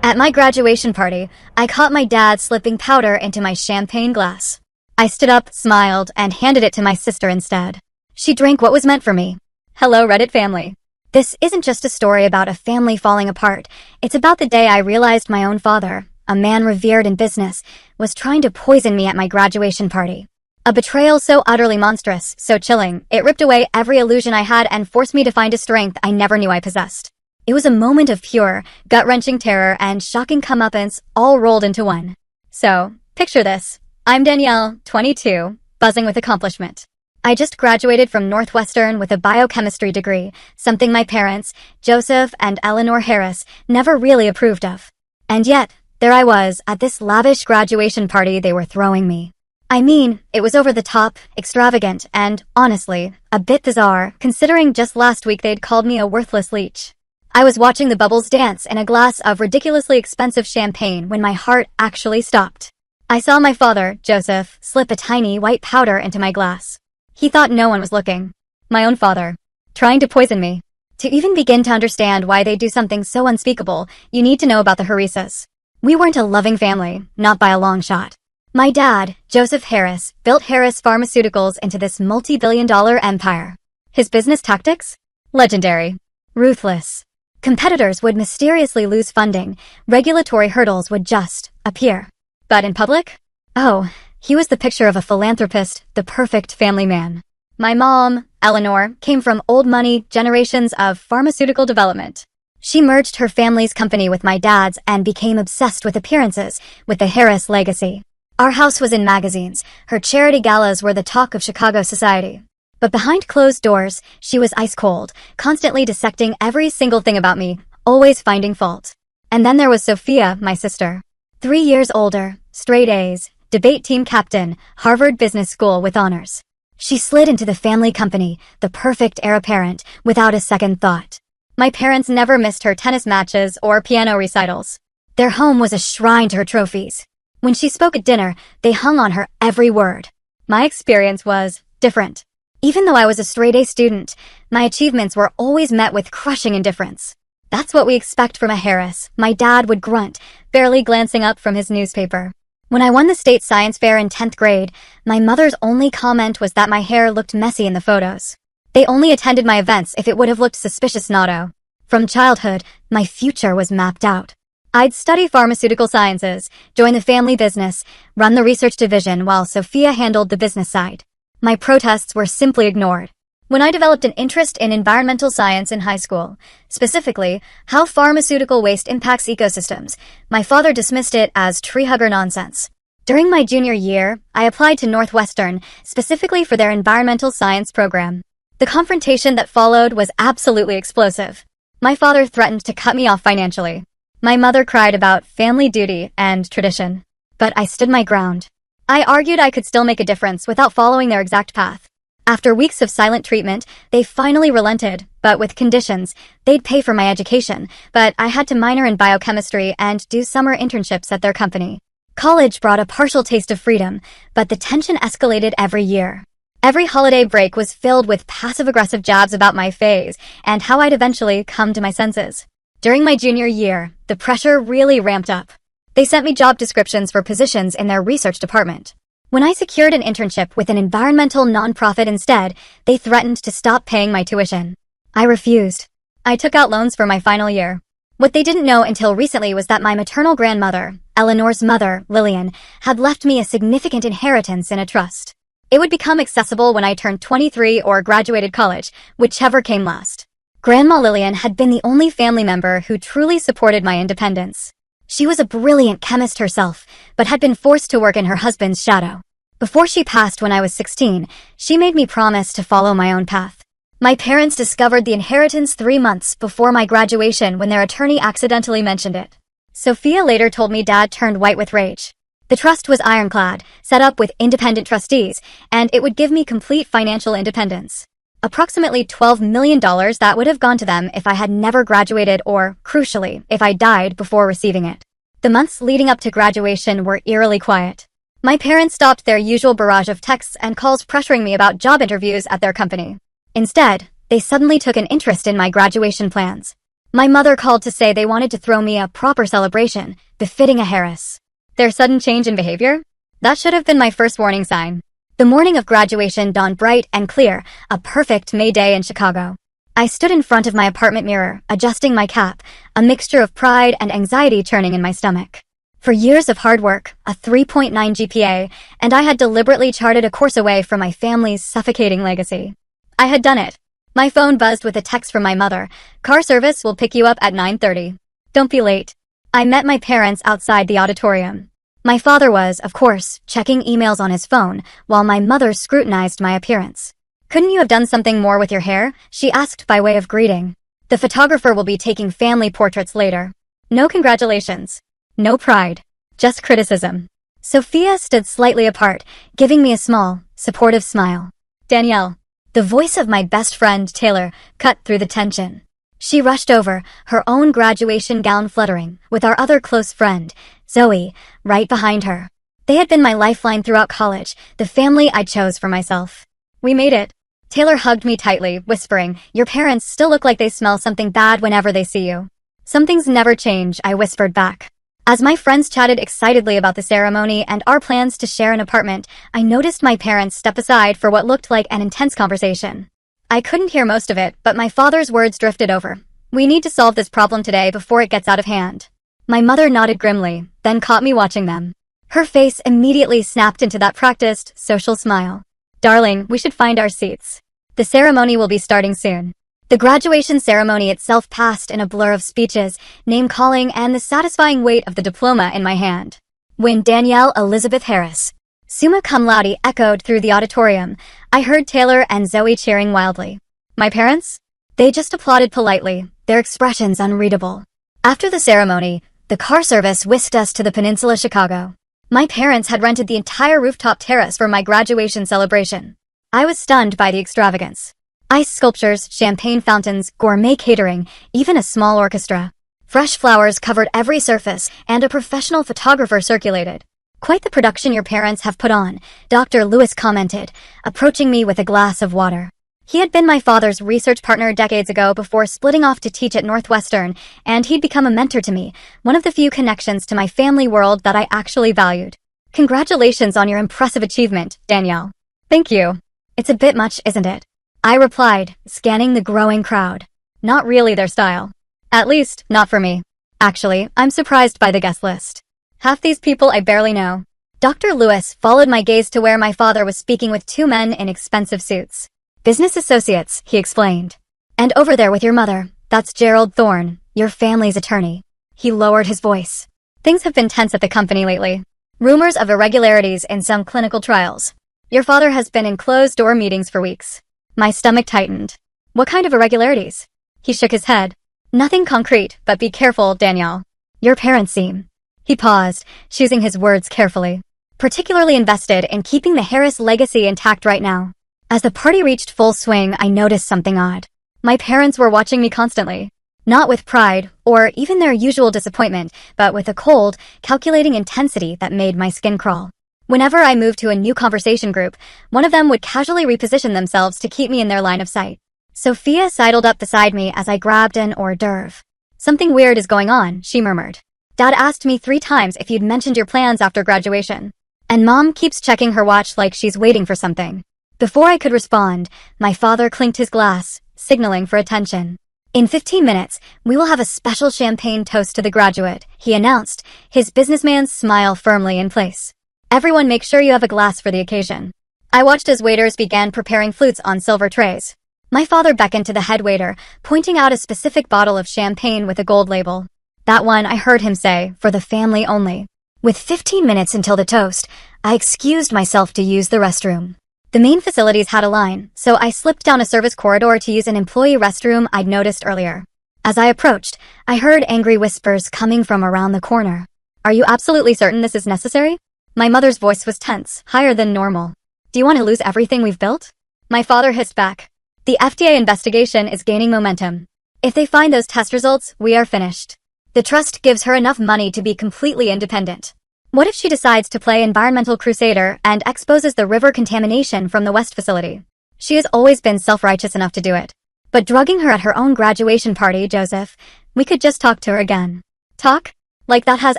At my graduation party, I caught my dad slipping powder into my champagne glass. I stood up, smiled, and handed it to my sister instead. She drank what was meant for me. Hello, Reddit family. This isn't just a story about a family falling apart. It's about the day I realized my own father, a man revered in business, was trying to poison me at my graduation party. A betrayal so utterly monstrous, so chilling, it ripped away every illusion I had and forced me to find a strength I never knew I possessed. It was a moment of pure, gut-wrenching terror and shocking comeuppance all rolled into one. So, picture this. I'm Danielle, 22, buzzing with accomplishment. I just graduated from Northwestern with a biochemistry degree, something my parents, Joseph and Eleanor Harris, never really approved of. And yet, there I was at this lavish graduation party they were throwing me. I mean, it was over the top, extravagant, and, honestly, a bit bizarre, considering just last week they'd called me a worthless leech. I was watching the bubbles dance in a glass of ridiculously expensive champagne when my heart actually stopped. I saw my father, Joseph, slip a tiny white powder into my glass. He thought no one was looking. My own father. Trying to poison me. To even begin to understand why they do something so unspeakable, you need to know about the Harrises. We weren't a loving family, not by a long shot. My dad, Joseph Harris, built Harris Pharmaceuticals into this multi-billion-dollar empire. His business tactics? Legendary. Ruthless. Competitors would mysteriously lose funding, regulatory hurdles would just appear. But in public? Oh, he was the picture of a philanthropist, the perfect family man. My mom, Eleanor, came from old money, generations of pharmaceutical development. She merged her family's company with my dad's and became obsessed with appearances, with the Harris legacy. Our house was in magazines, her charity galas were the talk of Chicago society. But behind closed doors, she was ice cold, constantly dissecting every single thing about me, always finding fault. And then there was Sophia, my sister. 3 years older, straight A's, debate team captain, Harvard Business School with honors. She slid into the family company, the perfect heir apparent, without a second thought. My parents never missed her tennis matches or piano recitals. Their home was a shrine to her trophies. When she spoke at dinner, they hung on her every word. My experience was different. Even though I was a straight-A student, my achievements were always met with crushing indifference. That's what we expect from a Harris, my dad would grunt, barely glancing up from his newspaper. When I won the state science fair in 10th grade, my mother's only comment was that my hair looked messy in the photos. They only attended my events if it would have looked suspicious natto. From childhood, my future was mapped out. I'd study pharmaceutical sciences, join the family business, run the research division while Sophia handled the business side. My protests were simply ignored. When I developed an interest in environmental science in high school, specifically how pharmaceutical waste impacts ecosystems, my father dismissed it as tree-hugger nonsense. During my junior year, I applied to Northwestern, specifically for their environmental science program. The confrontation that followed was absolutely explosive. My father threatened to cut me off financially. My mother cried about family duty and tradition. But I stood my ground. I argued I could still make a difference without following their exact path. After weeks of silent treatment, they finally relented, but with conditions. They'd pay for my education, but I had to minor in biochemistry and do summer internships at their company. College brought a partial taste of freedom, but the tension escalated every year. Every holiday break was filled with passive-aggressive jabs about my phase and how I'd eventually come to my senses. During my junior year, the pressure really ramped up. They sent me job descriptions for positions in their research department. When I secured an internship with an environmental nonprofit instead, they threatened to stop paying my tuition. I refused. I took out loans for my final year. What they didn't know until recently was that my maternal grandmother, Eleanor's mother, Lillian, had left me a significant inheritance in a trust. It would become accessible when I turned 23 or graduated college, whichever came last. Grandma Lillian had been the only family member who truly supported my independence. She was a brilliant chemist herself, but had been forced to work in her husband's shadow. Before she passed when I was 16, she made me promise to follow my own path. My parents discovered the inheritance 3 months before my graduation when their attorney accidentally mentioned it. Sophia later told me Dad turned white with rage. The trust was ironclad, set up with independent trustees, and it would give me complete financial independence. Approximately $12 million that would have gone to them if I had never graduated or, crucially, if I died before receiving it. The months leading up to graduation were eerily quiet. My parents stopped their usual barrage of texts and calls pressuring me about job interviews at their company. Instead, they suddenly took an interest in my graduation plans. My mother called to say they wanted to throw me a proper celebration, befitting a Harris. Their sudden change in behavior? That should have been my first warning sign. The morning of graduation dawned bright and clear, a perfect May day in Chicago. I stood in front of my apartment mirror, adjusting my cap, a mixture of pride and anxiety churning in my stomach. For years of hard work, a 3.9 GPA, and I had deliberately charted a course away from my family's suffocating legacy. I had done it. My phone buzzed with a text from my mother. Car service will pick you up at 9:30. Don't be late. I met my parents outside the auditorium. My father was, of course, checking emails on his phone, while my mother scrutinized my appearance. Couldn't you have done something more with your hair? She asked by way of greeting. The photographer will be taking family portraits later. No congratulations. No pride. Just criticism. Sophia stood slightly apart, giving me a small, supportive smile. Danielle. The voice of my best friend, Taylor, cut through the tension. She rushed over, her own graduation gown fluttering, with our other close friend, Zoe, right behind her. They had been my lifeline throughout college, the family I chose for myself. We made it. Taylor hugged me tightly, whispering, "Your parents still look like they smell something bad whenever they see you." "Some things never change," I whispered back. As my friends chatted excitedly about the ceremony and our plans to share an apartment, I noticed my parents step aside for what looked like an intense conversation. I couldn't hear most of it, but my father's words drifted over. "We need to solve this problem today before it gets out of hand." My mother nodded grimly, then caught me watching them. Her face immediately snapped into that practiced, social smile. "Darling, we should find our seats. The ceremony will be starting soon." The graduation ceremony itself passed in a blur of speeches, name-calling, and the satisfying weight of the diploma in my hand. When Danielle Elizabeth Harris, summa cum laude, echoed through the auditorium, I heard Taylor and Zoe cheering wildly. My parents? They just applauded politely, their expressions unreadable. After the ceremony, the car service whisked us to the Peninsula Chicago. My parents had rented the entire rooftop terrace for my graduation celebration. I was stunned by the extravagance. Ice sculptures, champagne fountains, gourmet catering, even a small orchestra. Fresh flowers covered every surface, and a professional photographer circulated. "Quite the production your parents have put on," Dr. Lewis commented, approaching me with a glass of water. He had been my father's research partner decades ago before splitting off to teach at Northwestern, and he'd become a mentor to me, one of the few connections to my family world that I actually valued. "Congratulations on your impressive achievement, Danielle." "Thank you. It's a bit much, isn't it?" I replied, scanning the growing crowd. Not really their style. At least, not for me. Actually, I'm surprised by the guest list. Half these people I barely know. Dr. Lewis followed my gaze to where my father was speaking with two men in expensive suits. "Business associates," he explained. "And over there with your mother, that's Gerald Thorne, your family's attorney." He lowered his voice. "Things have been tense at the company lately. Rumors of irregularities in some clinical trials. Your father has been in closed-door meetings for weeks." My stomach tightened. "What kind of irregularities?" He shook his head. "Nothing concrete, but be careful, Danielle. Your parents seem..." He paused, choosing his words carefully. "Particularly invested in keeping the Harris legacy intact right now." As the party reached full swing, I noticed something odd. My parents were watching me constantly. Not with pride, or even their usual disappointment, but with a cold, calculating intensity that made my skin crawl. Whenever I moved to a new conversation group, one of them would casually reposition themselves to keep me in their line of sight. Sophia sidled up beside me as I grabbed an hors d'oeuvre. "Something weird is going on," she murmured. "Dad asked me 3 times if you'd mentioned your plans after graduation. And Mom keeps checking her watch like she's waiting for something." Before I could respond, my father clinked his glass, signaling for attention. "In 15 minutes, we will have a special champagne toast to the graduate," he announced, his businessman's smile firmly in place. "Everyone make sure you have a glass for the occasion." I watched as waiters began preparing flutes on silver trays. My father beckoned to the head waiter, pointing out a specific bottle of champagne with a gold label. "That one," I heard him say, "for the family only." With 15 minutes until the toast, I excused myself to use the restroom. The main facilities had a line, so I slipped down a service corridor to use an employee restroom I'd noticed earlier. As I approached, I heard angry whispers coming from around the corner. "Are you absolutely certain this is necessary?" My mother's voice was tense, higher than normal. "Do you want to lose everything we've built?" My father hissed back. "The FDA investigation is gaining momentum. If they find those test results, we are finished. The trust gives her enough money to be completely independent. What if she decides to play environmental crusader and exposes the river contamination from the West facility? She has always been self-righteous enough to do it. But drugging her at her own graduation party, Joseph, We could just talk to her again. Talk? Like that has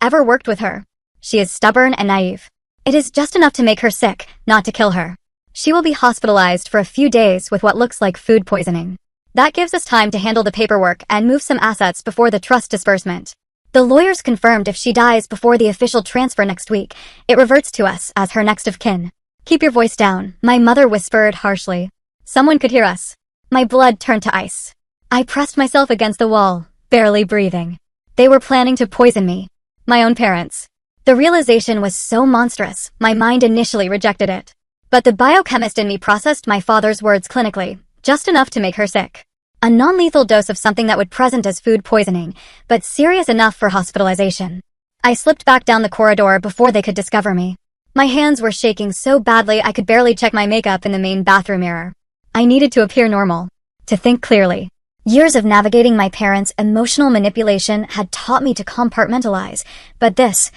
ever worked with her. She is stubborn and naive. It is just enough to make her sick, not to kill her. She will be hospitalized for a few days with what looks like food poisoning. That gives us time to handle the paperwork and move some assets before the trust disbursement. The lawyers confirmed if she dies before the official transfer next week, it reverts to us as her next of kin. Keep your voice down, my mother whispered harshly. Someone could hear us. My blood turned to ice. I pressed myself against the wall, barely breathing. They were planning to poison me. My own parents. The realization was so monstrous, my mind initially rejected it. But the biochemist in me processed my father's words clinically, just enough to make her sick. A non-lethal dose of something that would present as food poisoning, but serious enough for hospitalization. I slipped back down the corridor before they could discover me. My hands were shaking so badly I could barely check my makeup in the main bathroom mirror. I needed to appear normal, to think clearly. Years of navigating my parents' emotional manipulation had taught me to compartmentalize, but this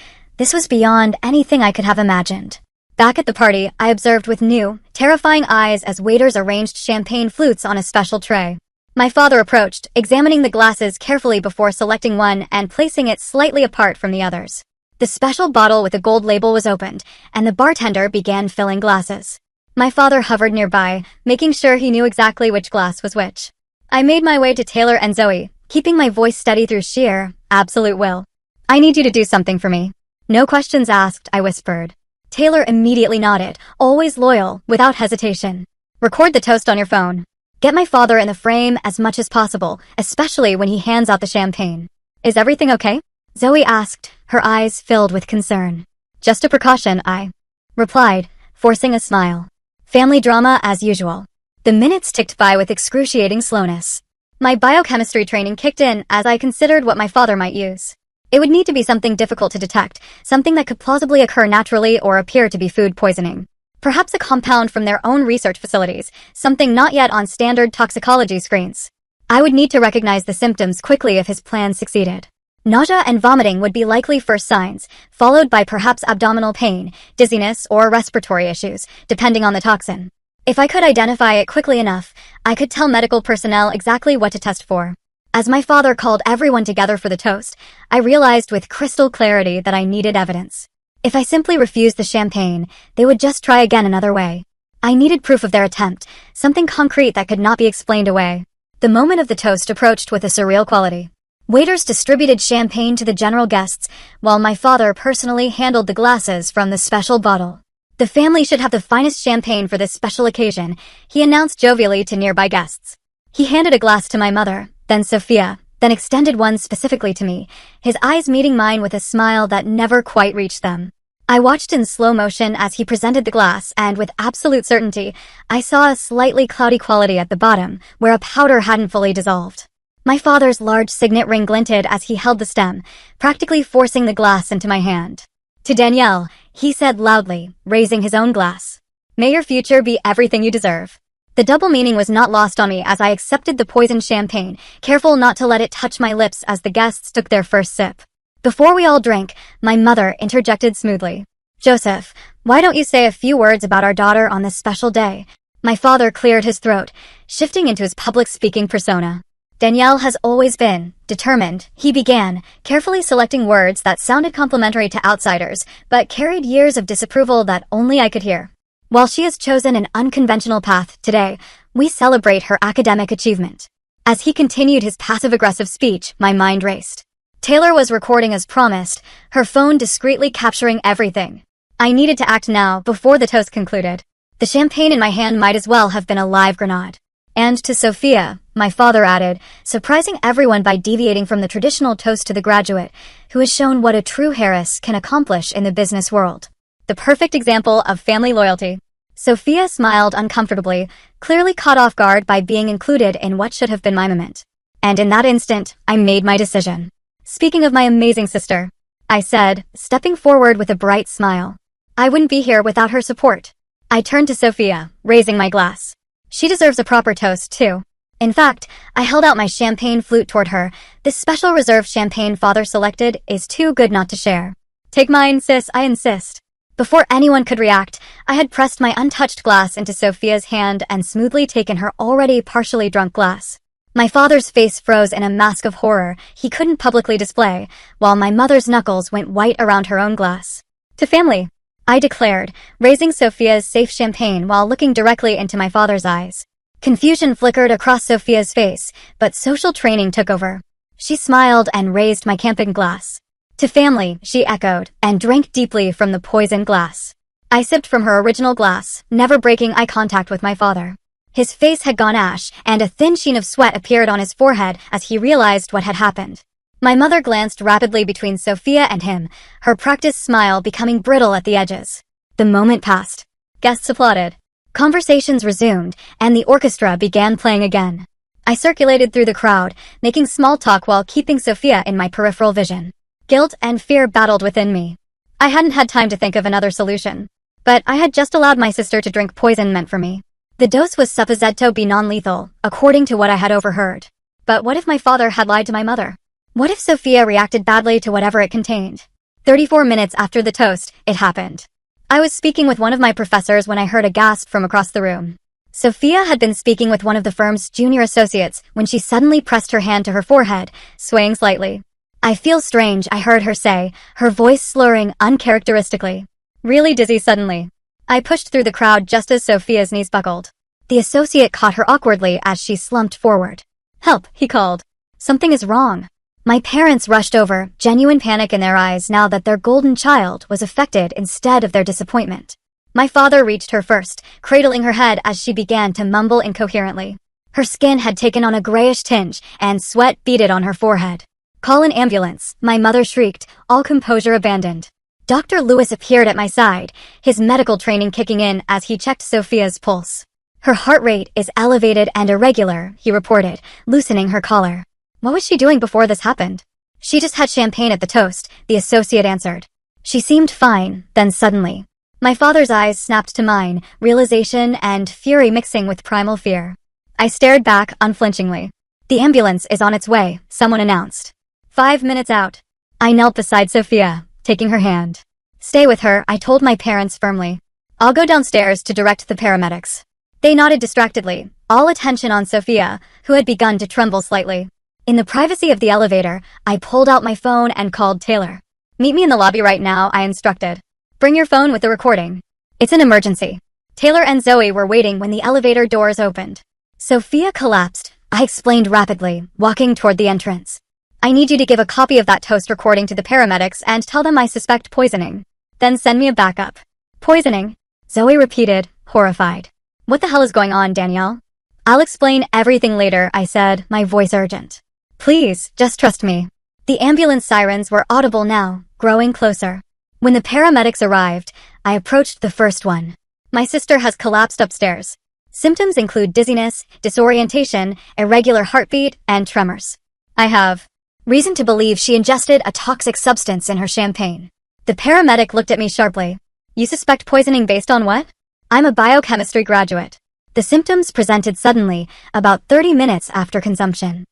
was beyond anything I could have imagined. Back at the party, I observed with new, terrifying eyes as waiters arranged champagne flutes on a special tray. My father approached, examining the glasses carefully before selecting one and placing it slightly apart from the others. The special bottle with a gold label was opened, and the bartender began filling glasses. My father hovered nearby, making sure he knew exactly which glass was which. I made my way to Taylor and Zoe, keeping my voice steady through sheer, absolute will. I need you to do something for me. No questions asked, I whispered. Taylor immediately nodded, always loyal, without hesitation. Record the toast on your phone. Get my father in the frame as much as possible, especially when he hands out the champagne. Is everything okay? Zoe asked, her eyes filled with concern. Just a precaution, I replied, forcing a smile. Family drama as usual. The minutes ticked by with excruciating slowness. My biochemistry training kicked in as I considered what my father might use. It would need to be something difficult to detect, something that could plausibly occur naturally or appear to be food poisoning. Perhaps a compound from their own research facilities, something not yet on standard toxicology screens. I would need to recognize the symptoms quickly if his plan succeeded. Nausea and vomiting would be likely first signs, followed by perhaps abdominal pain, dizziness, or respiratory issues, depending on the toxin. If I could identify it quickly enough, I could tell medical personnel exactly what to test for. As my father called everyone together for the toast, I realized with crystal clarity that I needed evidence. If I simply refused the champagne, they would just try again another way. I needed proof of their attempt, something concrete that could not be explained away. The moment of the toast approached with a surreal quality. Waiters distributed champagne to the general guests, while my father personally handled the glasses from the special bottle. The family should have the finest champagne for this special occasion, he announced jovially to nearby guests. He handed a glass to my mother, then Sophia, then extended one specifically to me, his eyes meeting mine with a smile that never quite reached them. I watched in slow motion as he presented the glass, and with absolute certainty, I saw a slightly cloudy quality at the bottom, where a powder hadn't fully dissolved. My father's large signet ring glinted as he held the stem, practically forcing the glass into my hand. To Danielle, he said loudly, raising his own glass. May your future be everything you deserve. The double meaning was not lost on me as I accepted the poisoned champagne, careful not to let it touch my lips as the guests took their first sip. Before we all drank, my mother interjected smoothly. Joseph, why don't you say a few words about our daughter on this special day? My father cleared his throat, shifting into his public speaking persona. Danielle has always been determined, he began, carefully selecting words that sounded complimentary to outsiders, but carried years of disapproval that only I could hear. While she has chosen an unconventional path today, we celebrate her academic achievement. As he continued his passive-aggressive speech, my mind raced. Taylor was recording as promised, her phone discreetly capturing everything. I needed to act now, before the toast concluded. The champagne in my hand might as well have been a live grenade. And to Sophia, my father added, surprising everyone by deviating from the traditional toast to the graduate, who has shown what a true Harris can accomplish in the business world. The perfect example of family loyalty. Sophia smiled uncomfortably, clearly caught off guard by being included in what should have been my moment. And in that instant, I made my decision. Speaking of my amazing sister, I said, stepping forward with a bright smile. I wouldn't be here without her support. I turned to Sophia, raising my glass. She deserves a proper toast, too. In fact, I held out my champagne flute toward her. This special reserve champagne father selected is too good not to share. Take mine, sis, I insist. Before anyone could react, I had pressed my untouched glass into Sophia's hand and smoothly taken her already partially drunk glass. My father's face froze in a mask of horror he couldn't publicly display, while my mother's knuckles went white around her own glass. To family, I declared, raising Sophia's safe champagne while looking directly into my father's eyes. Confusion flickered across Sophia's face, but social training took over. She smiled and raised my camping glass. To family, she echoed, and drank deeply from the poisoned glass. I sipped from her original glass, never breaking eye contact with my father. His face had gone ash, and a thin sheen of sweat appeared on his forehead as he realized what had happened. My mother glanced rapidly between Sophia and him, her practiced smile becoming brittle at the edges. The moment passed. Guests applauded. Conversations resumed, and the orchestra began playing again. I circulated through the crowd, making small talk while keeping Sophia in my peripheral vision. Guilt and fear battled within me. I hadn't had time to think of another solution. But I had just allowed my sister to drink poison meant for me. The dose was supposed to be non-lethal, according to what I had overheard. But what if my father had lied to my mother? What if Sophia reacted badly to whatever it contained? 34 minutes after the toast, it happened. I was speaking with one of my professors when I heard a gasp from across the room. Sophia had been speaking with one of the firm's junior associates when she suddenly pressed her hand to her forehead, swaying slightly. "I feel strange," I heard her say, her voice slurring uncharacteristically. Really dizzy suddenly. I pushed through the crowd just as Sophia's knees buckled. The associate caught her awkwardly as she slumped forward. "Help," he called. "Something is wrong." My parents rushed over, genuine panic in their eyes now that their golden child was affected instead of their disappointment. My father reached her first, cradling her head as she began to mumble incoherently. Her skin had taken on a grayish tinge, and sweat beaded on her forehead. "Call an ambulance," my mother shrieked, all composure abandoned. Dr. Lewis appeared at my side, his medical training kicking in as he checked Sophia's pulse. "Her heart rate is elevated and irregular," he reported, loosening her collar. "What was she doing before this happened?" "She just had champagne at the toast," the associate answered. She seemed fine, then suddenly. My father's eyes snapped to mine, realization and fury mixing with primal fear. I stared back unflinchingly. "The ambulance is on its way," someone announced. 5 minutes out. I knelt beside Sophia, taking her hand. "Stay with her," I told my parents firmly. "I'll go downstairs to direct the paramedics." They nodded distractedly, all attention on Sophia, who had begun to tremble slightly. In the privacy of the elevator, I pulled out my phone and called Taylor. "Meet me in the lobby right now," I instructed. "Bring your phone with the recording. It's an emergency." Taylor and Zoe were waiting when the elevator doors opened. Sophia collapsed, I explained rapidly, walking toward the entrance. "I need you to give a copy of that toast recording to the paramedics and tell them I suspect poisoning. Then send me a backup." "Poisoning?" Zoe repeated, horrified. "What the hell is going on, Danielle?" "I'll explain everything later," I said, my voice urgent. "Please, just trust me." The ambulance sirens were audible now, growing closer. When the paramedics arrived, I approached the first one. "My sister has collapsed upstairs. Symptoms include dizziness, disorientation, irregular heartbeat, and tremors. I have reason to believe she ingested a toxic substance in her champagne." The paramedic looked at me sharply. "You suspect poisoning based on what?" "I'm a biochemistry graduate." The symptoms presented suddenly, about 30 minutes after consumption.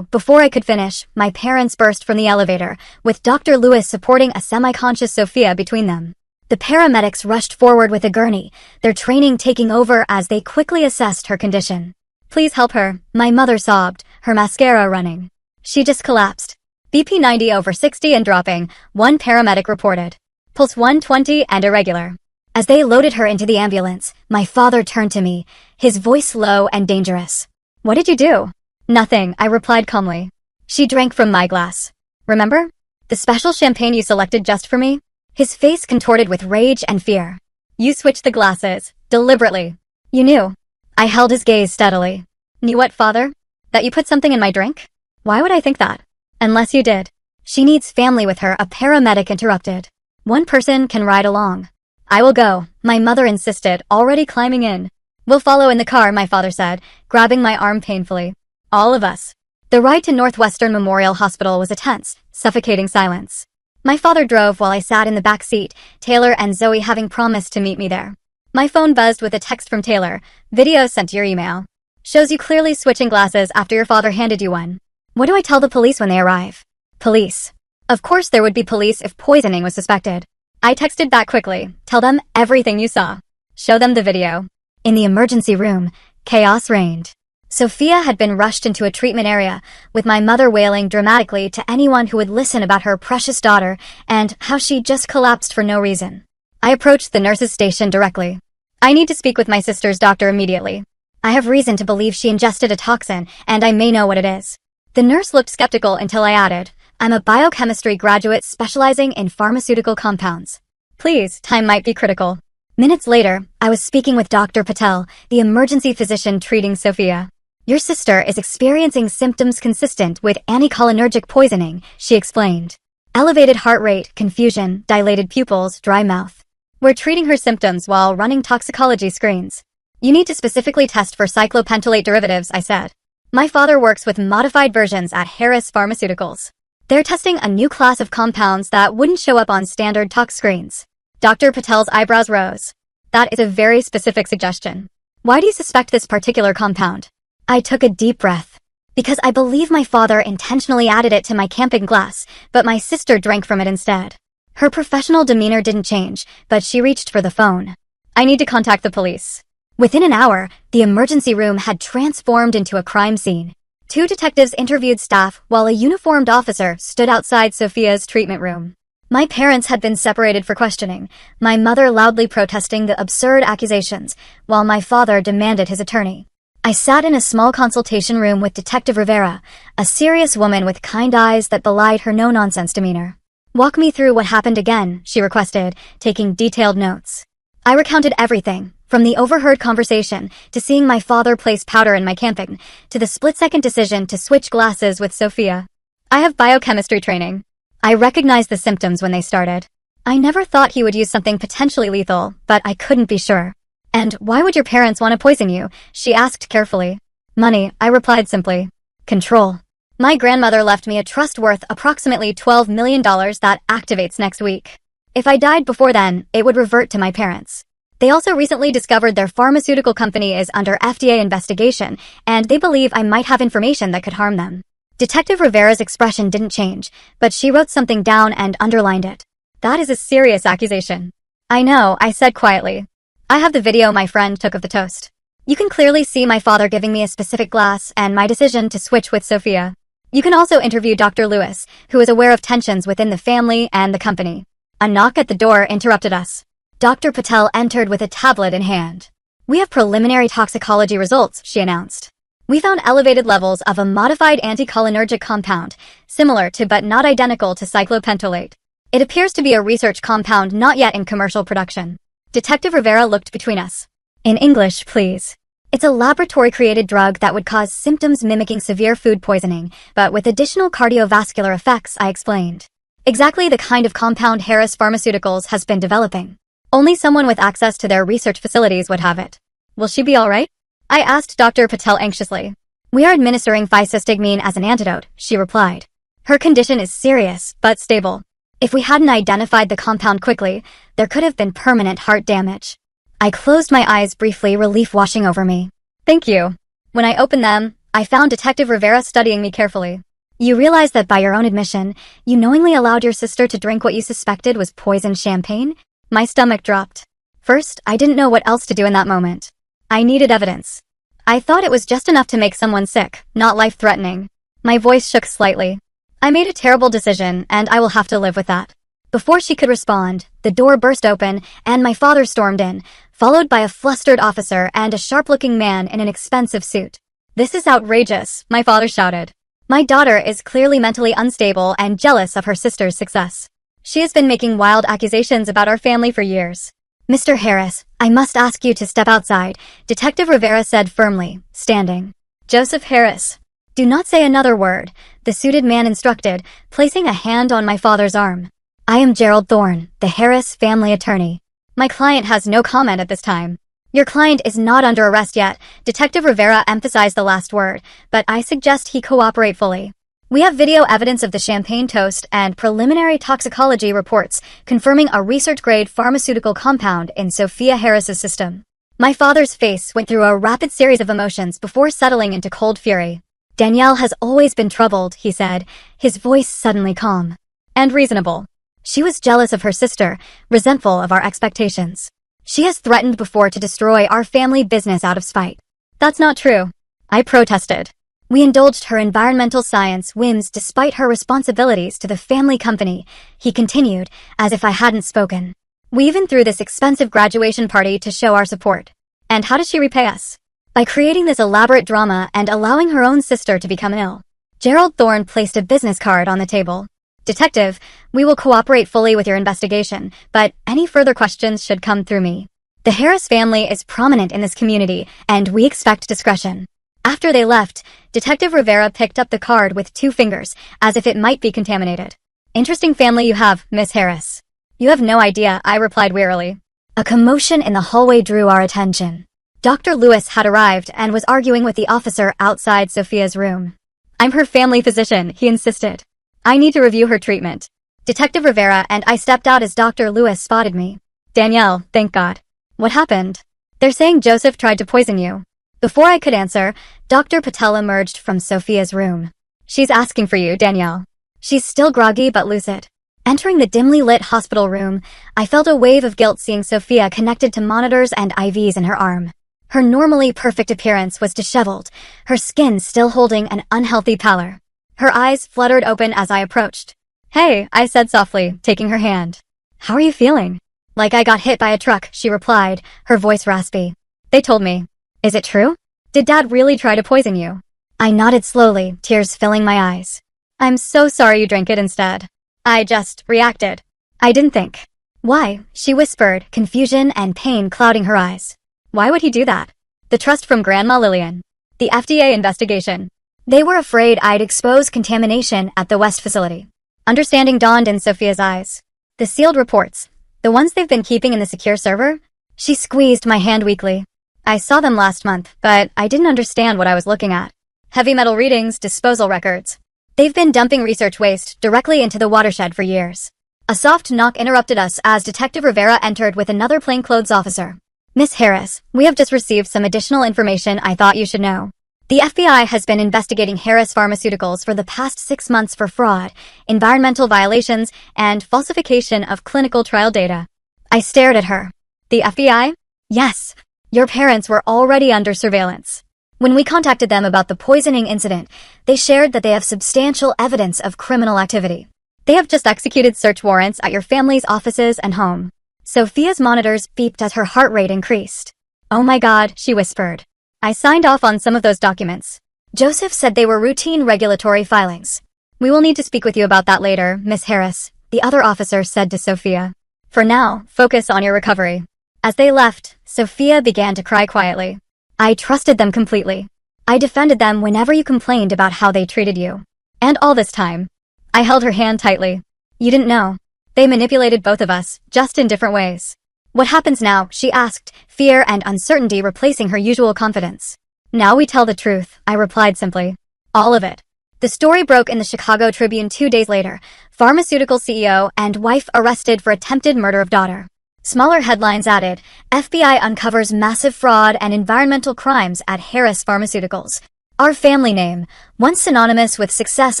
Before I could finish, my parents burst from the elevator, with Dr. Lewis supporting a semi-conscious Sophia between them. The paramedics rushed forward with a gurney, their training taking over as they quickly assessed her condition. "Please help her," my mother sobbed, her mascara running. "She just collapsed. BP 90 over 60 and dropping," one paramedic reported. "Pulse 120 and irregular." As they loaded her into the ambulance, my father turned to me, his voice low and dangerous. "What did you do?" "Nothing," I replied calmly. "She drank from my glass. Remember? The special champagne you selected just for me?" His face contorted with rage and fear. "You switched the glasses, deliberately. You knew." I held his gaze steadily. "Knew what, father? That you put something in my drink?" "Why would I think that?" "Unless you did." "She needs family with her," a paramedic interrupted. "One person can ride along." "I will go," my mother insisted, already climbing in. "We'll follow in the car," my father said, grabbing my arm painfully. "All of us." The ride to Northwestern Memorial Hospital was a tense, suffocating silence. My father drove while I sat in the back seat, Taylor and Zoe having promised to meet me there. My phone buzzed with a text from Taylor. "Video sent to your email. Shows you clearly switching glasses after your father handed you one. What do I tell the police when they arrive?" "Police. Of course there would be police if poisoning was suspected." I texted back quickly. "Tell them everything you saw. Show them the video." In the emergency room, chaos reigned. Sophia had been rushed into a treatment area, with my mother wailing dramatically to anyone who would listen about her precious daughter and how she just collapsed for no reason. I approached the nurse's station directly. I need to speak with my sister's doctor immediately. I have reason to believe she ingested a toxin, and I may know what it is. The nurse looked skeptical until I added, I'm a biochemistry graduate specializing in pharmaceutical compounds. Please, time might be critical. Minutes later, I was speaking with Dr. Patel, the emergency physician treating Sophia. Your sister is experiencing symptoms consistent with anticholinergic poisoning, she explained. Elevated heart rate, confusion, dilated pupils, dry mouth. We're treating her symptoms while running toxicology screens. You need to specifically test for cyclopentolate derivatives, I said. My father works with modified versions at Harris Pharmaceuticals. They're testing a new class of compounds that wouldn't show up on standard tox screens. Dr. Patel's eyebrows rose. That is a very specific suggestion. Why do you suspect this particular compound? I took a deep breath. Because I believe my father intentionally added it to my camping glass, but my sister drank from it instead. Her professional demeanor didn't change, but she reached for the phone. I need to contact the police. Within an hour, the emergency room had transformed into a crime scene. 2 detectives interviewed staff while a uniformed officer stood outside Sophia's treatment room. My parents had been separated for questioning, my mother loudly protesting the absurd accusations, while my father demanded his attorney. I sat in a small consultation room with Detective Rivera, a serious woman with kind eyes that belied her no-nonsense demeanor. Walk me through what happened again, she requested, taking detailed notes. I recounted everything, from the overheard conversation, to seeing my father place powder in my camping, to the split-second decision to switch glasses with Sophia. I have biochemistry training. I recognized the symptoms when they started. I never thought he would use something potentially lethal, but I couldn't be sure. And why would your parents want to poison you? She asked carefully. Money, I replied simply. Control. My grandmother left me a trust worth approximately $12 million that activates next week. If I died before then, it would revert to my parents. They also recently discovered their pharmaceutical company is under FDA investigation, and they believe I might have information that could harm them. Detective Rivera's expression didn't change, but she wrote something down and underlined it. That is a serious accusation. I know, I said quietly. I have the video my friend took of the toast. You can clearly see my father giving me a specific glass and my decision to switch with Sophia. You can also interview Dr. Lewis, who is aware of tensions within the family and the company. A knock at the door interrupted us. Dr. Patel entered with a tablet in hand. We have preliminary toxicology results, she announced. We found elevated levels of a modified anticholinergic compound, similar to but not identical to cyclopentolate. It appears to be a research compound not yet in commercial production. Detective Rivera looked between us. In English, please. It's a laboratory-created drug that would cause symptoms mimicking severe food poisoning, but with additional cardiovascular effects, I explained. Exactly the kind of compound Harris Pharmaceuticals has been developing. Only someone with access to their research facilities would have it. Will she be all right? I asked Dr. Patel anxiously. We are administering physostigmine as an antidote, she replied. Her condition is serious, but stable. If we hadn't identified the compound quickly, there could have been permanent heart damage. I closed my eyes briefly, relief washing over me. Thank you. When I opened them, I found Detective Rivera studying me carefully. You realize that by your own admission, you knowingly allowed your sister to drink what you suspected was poisoned champagne? My stomach dropped. First, I didn't know what else to do in that moment. I needed evidence. I thought it was just enough to make someone sick, not life-threatening. My voice shook slightly. I made a terrible decision, and I will have to live with that. Before she could respond, the door burst open, and my father stormed in, followed by a flustered officer and a sharp-looking man in an expensive suit. This is outrageous, my father shouted. My daughter is clearly mentally unstable and jealous of her sister's success. She has been making wild accusations about our family for years. Mr. Harris, I must ask you to step outside, Detective Rivera said firmly, standing. Joseph Harris. Do not say another word, the suited man instructed, placing a hand on my father's arm. I am Gerald Thorne, the Harris family attorney. My client has no comment at this time. Your client is not under arrest yet, Detective Rivera emphasized the last word, but I suggest he cooperate fully. We have video evidence of the champagne toast and preliminary toxicology reports confirming a research-grade pharmaceutical compound in Sophia Harris's system. My father's face went through a rapid series of emotions before settling into cold fury. Danielle has always been troubled, he said, his voice suddenly calm. And reasonable. She was jealous of her sister, resentful of our expectations. She has threatened before to destroy our family business out of spite. That's not true. I protested. We indulged her environmental science whims despite her responsibilities to the family company, he continued, as if I hadn't spoken. We even threw this expensive graduation party to show our support. And how did she repay us? By creating this elaborate drama and allowing her own sister to become ill. Gerald Thorne placed a business card on the table. Detective, we will cooperate fully with your investigation, but any further questions should come through me. The Harris family is prominent in this community, and we expect discretion. After they left, Detective Rivera picked up the card with 2 fingers, as if it might be contaminated. Interesting family you have, Miss Harris. You have no idea, I replied wearily. A commotion in the hallway drew our attention. Dr. Lewis had arrived and was arguing with the officer outside Sophia's room. I'm her family physician, he insisted. I need to review her treatment. Detective Rivera and I stepped out as Dr. Lewis spotted me. Danielle, thank God. What happened? They're saying Joseph tried to poison you. Before I could answer, Dr. Patel emerged from Sophia's room. She's asking for you, Danielle. She's still groggy but lucid. Entering the dimly lit hospital room, I felt a wave of guilt seeing Sophia connected to monitors and IVs in her arm. Her normally perfect appearance was disheveled, her skin still holding an unhealthy pallor. Her eyes fluttered open as I approached. Hey, I said softly, taking her hand. How are you feeling? Like I got hit by a truck, she replied, her voice raspy. They told me. Is it true? Did Dad really try to poison you? I nodded slowly, tears filling my eyes. I'm so sorry you drank it instead. I just reacted. I didn't think. Why? She whispered, confusion and pain clouding her eyes. Why would he do that? The trust from Grandma Lillian. The FDA investigation. They were afraid I'd expose contamination at the West facility. Understanding dawned in Sophia's eyes. The sealed reports. The ones they've been keeping in the secure server? She squeezed my hand weakly. I saw them last month, but I didn't understand what I was looking at. Heavy metal readings, disposal records. They've been dumping research waste directly into the watershed for years. A soft knock interrupted us as Detective Rivera entered with another plainclothes officer. Miss Harris, we have just received some additional information I thought you should know. The FBI has been investigating Harris Pharmaceuticals for the past 6 months for fraud, environmental violations, and falsification of clinical trial data. I stared at her. The FBI? Yes. Your parents were already under surveillance. When we contacted them about the poisoning incident, they shared that they have substantial evidence of criminal activity. They have just executed search warrants at your family's offices and home. Sophia's monitors beeped as her heart rate increased. Oh my God, she whispered. I signed off on some of those documents. Joseph said they were routine regulatory filings. We will need to speak with you about that later, Miss Harris, the other officer said to Sophia. For now, focus on your recovery. As they left, Sophia began to cry quietly. I trusted them completely. I defended them whenever you complained about how they treated you. And all this time, I held her hand tightly. You didn't know. They manipulated both of us, just in different ways. What happens now? She asked, fear and uncertainty replacing her usual confidence. Now we tell the truth, I replied simply. All of it. The story broke in the Chicago Tribune 2 days later. Pharmaceutical CEO and wife arrested for attempted murder of daughter. Smaller headlines added, FBI uncovers massive fraud and environmental crimes at Harris Pharmaceuticals. Our family name, once synonymous with success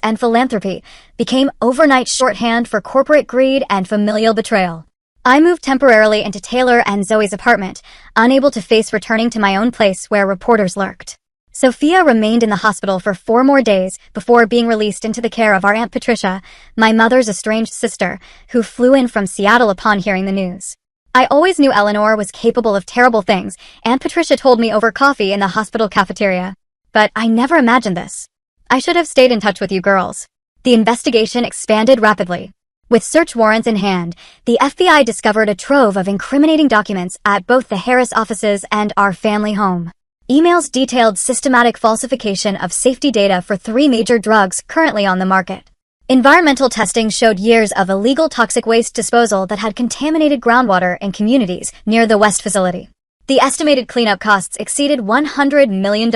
and philanthropy, became overnight shorthand for corporate greed and familial betrayal. I moved temporarily into Taylor and Zoe's apartment, unable to face returning to my own place where reporters lurked. Sophia remained in the hospital for 4 more days before being released into the care of our Aunt Patricia, my mother's estranged sister, who flew in from Seattle upon hearing the news. I always knew Eleanor was capable of terrible things, Aunt Patricia told me over coffee in the hospital cafeteria. But I never imagined this. I should have stayed in touch with you girls. The investigation expanded rapidly. With search warrants in hand, the FBI discovered a trove of incriminating documents at both the Harris offices and our family home. Emails detailed systematic falsification of safety data for 3 major drugs currently on the market. Environmental testing showed years of illegal toxic waste disposal that had contaminated groundwater in communities near the West facility. The estimated cleanup costs exceeded $100 million.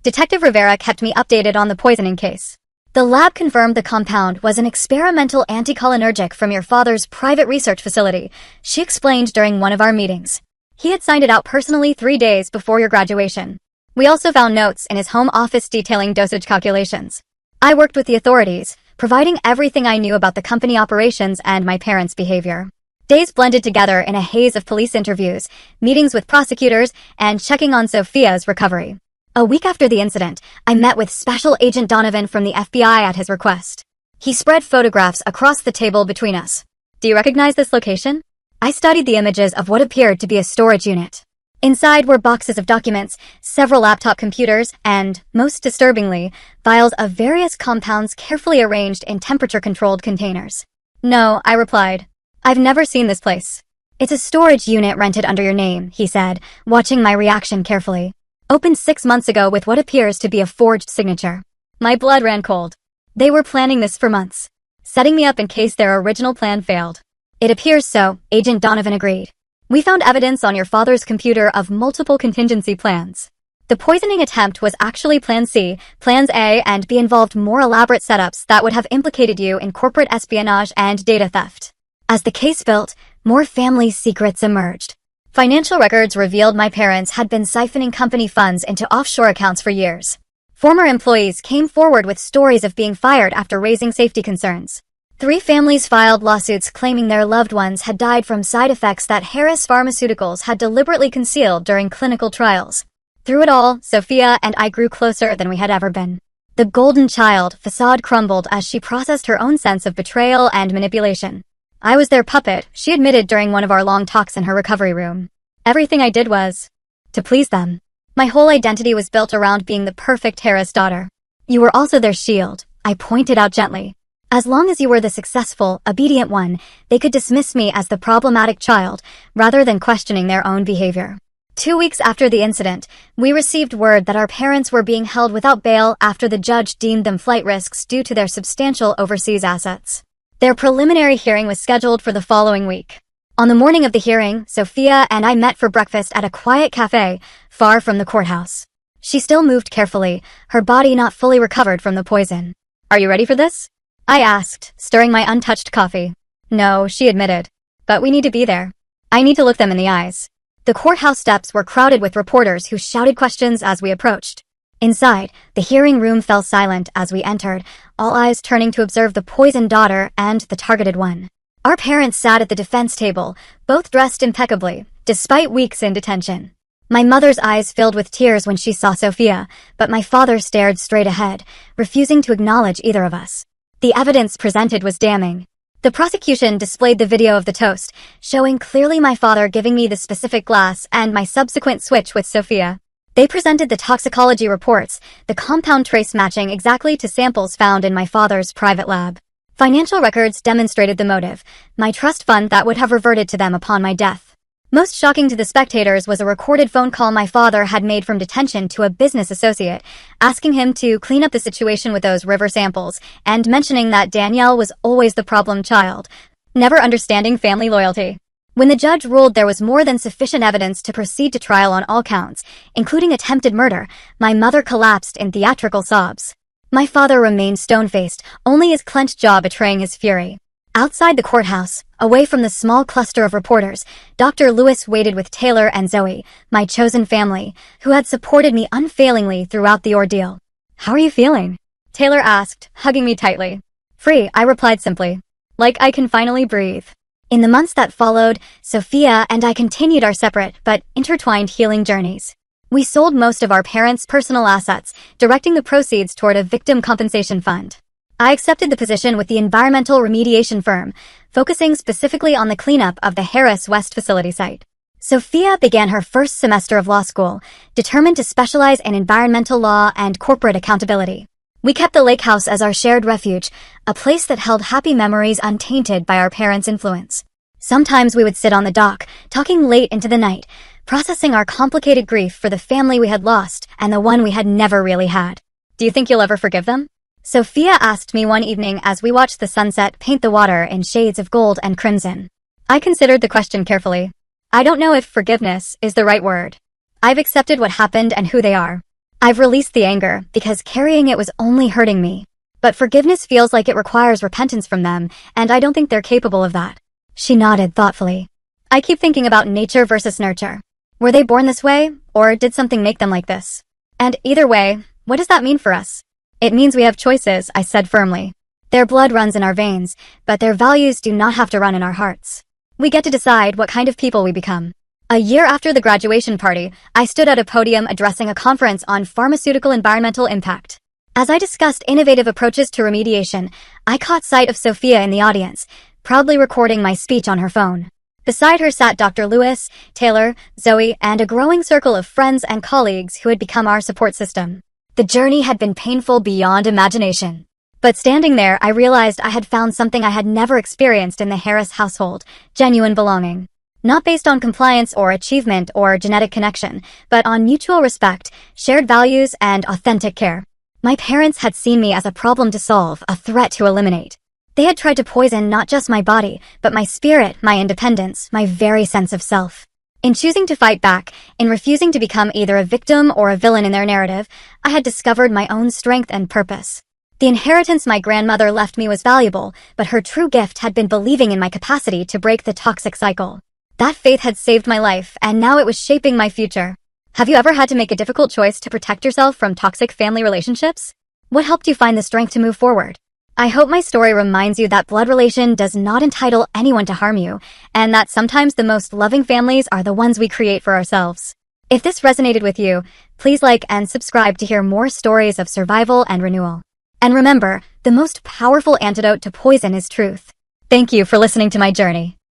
Detective Rivera kept me updated on the poisoning case. The lab confirmed the compound was an experimental anticholinergic from your father's private research facility, she explained during one of our meetings. He had signed it out personally 3 days before your graduation. We also found notes in his home office detailing dosage calculations. I worked with the authorities, providing everything I knew about the company operations and my parents' behavior. Days blended together in a haze of police interviews, meetings with prosecutors, and checking on Sophia's recovery. A week after the incident, I met with Special Agent Donovan from the FBI at his request. He spread photographs across the table between us. Do you recognize this location? I studied the images of what appeared to be a storage unit. Inside were boxes of documents, several laptop computers, and, most disturbingly, vials of various compounds carefully arranged in temperature-controlled containers. No, I replied. I've never seen this place. It's a storage unit rented under your name, he said, watching my reaction carefully. Opened 6 months ago with what appears to be a forged signature. My blood ran cold. They were planning this for months, setting me up in case their original plan failed. It appears so, Agent Donovan agreed. We found evidence on your father's computer of multiple contingency plans. The poisoning attempt was actually Plan C, Plans A and B involved more elaborate setups that would have implicated you in corporate espionage and data theft. As the case built, more family secrets emerged. Financial records revealed my parents had been siphoning company funds into offshore accounts for years. Former employees came forward with stories of being fired after raising safety concerns. 3 families filed lawsuits claiming their loved ones had died from side effects that Harris Pharmaceuticals had deliberately concealed during clinical trials. Through it all, Sophia and I grew closer than we had ever been. The golden child facade crumbled as she processed her own sense of betrayal and manipulation. I was their puppet, she admitted during one of our long talks in her recovery room. Everything I did was to please them. My whole identity was built around being the perfect Harris daughter. You were also their shield, I pointed out gently. As long as you were the successful, obedient one, they could dismiss me as the problematic child, rather than questioning their own behavior. 2 weeks after the incident, we received word that our parents were being held without bail after the judge deemed them flight risks due to their substantial overseas assets. Their preliminary hearing was scheduled for the following week. On the morning of the hearing, Sophia and I met for breakfast at a quiet cafe, far from the courthouse. She still moved carefully, her body not fully recovered from the poison. Are you ready for this? I asked, stirring my untouched coffee. No, she admitted. But we need to be there. I need to look them in the eyes. The courthouse steps were crowded with reporters who shouted questions as we approached. Inside, the hearing room fell silent as we entered, all eyes turning to observe the poisoned daughter and the targeted one. Our parents sat at the defense table, both dressed impeccably, despite weeks in detention. My mother's eyes filled with tears when she saw Sophia, but my father stared straight ahead, refusing to acknowledge either of us. The evidence presented was damning. The prosecution displayed the video of the toast, showing clearly my father giving me the specific glass and my subsequent switch with Sophia. They presented the toxicology reports, the compound trace matching exactly to samples found in my father's private lab. Financial records demonstrated the motive, my trust fund that would have reverted to them upon my death. Most shocking to the spectators was a recorded phone call my father had made from detention to a business associate, asking him to clean up the situation with those river samples, and mentioning that Danielle was always the problem child, never understanding family loyalty. When the judge ruled there was more than sufficient evidence to proceed to trial on all counts, including attempted murder, my mother collapsed in theatrical sobs. My father remained stone-faced, only his clenched jaw betraying his fury. Outside the courthouse, away from the small cluster of reporters, Dr. Lewis waited with Taylor and Zoe, my chosen family, who had supported me unfailingly throughout the ordeal. How are you feeling? Taylor asked, hugging me tightly. Free, I replied simply. Like I can finally breathe. In the months that followed, Sophia and I continued our separate but intertwined healing journeys. We sold most of our parents' personal assets, directing the proceeds toward a victim compensation fund. I accepted the position with the environmental remediation firm, focusing specifically on the cleanup of the Harris West facility site. Sophia began her first semester of law school, determined to specialize in environmental law and corporate accountability. We kept the lake house as our shared refuge, a place that held happy memories untainted by our parents' influence. Sometimes we would sit on the dock, talking late into the night, processing our complicated grief for the family we had lost and the one we had never really had. Do you think you'll ever forgive them? Sophia asked me one evening as we watched the sunset paint the water in shades of gold and crimson. I considered the question carefully. I don't know if forgiveness is the right word. I've accepted what happened and who they are. I've released the anger because carrying it was only hurting me. But forgiveness feels like it requires repentance from them, and I don't think they're capable of that. She nodded thoughtfully. I keep thinking about nature versus nurture. Were they born this way, or did something make them like this? And either way, what does that mean for us? It means we have choices, I said firmly. Their blood runs in our veins, but their values do not have to run in our hearts. We get to decide what kind of people we become. A year after the graduation party, I stood at a podium addressing a conference on pharmaceutical environmental impact. As I discussed innovative approaches to remediation, I caught sight of Sophia in the audience, proudly recording my speech on her phone. Beside her sat Dr. Lewis, Taylor, Zoe, and a growing circle of friends and colleagues who had become our support system. The journey had been painful beyond imagination. But standing there, I realized I had found something I had never experienced in the Harris household: genuine belonging. Not based on compliance or achievement or genetic connection, but on mutual respect, shared values, and authentic care. My parents had seen me as a problem to solve, a threat to eliminate. They had tried to poison not just my body, but my spirit, my independence, my very sense of self. In choosing to fight back, in refusing to become either a victim or a villain in their narrative, I had discovered my own strength and purpose. The inheritance my grandmother left me was valuable, but her true gift had been believing in my capacity to break the toxic cycle. That faith had saved my life, and now it was shaping my future. Have you ever had to make a difficult choice to protect yourself from toxic family relationships? What helped you find the strength to move forward? I hope my story reminds you that blood relation does not entitle anyone to harm you, and that sometimes the most loving families are the ones we create for ourselves. If this resonated with you, please like and subscribe to hear more stories of survival and renewal. And remember, the most powerful antidote to poison is truth. Thank you for listening to my journey.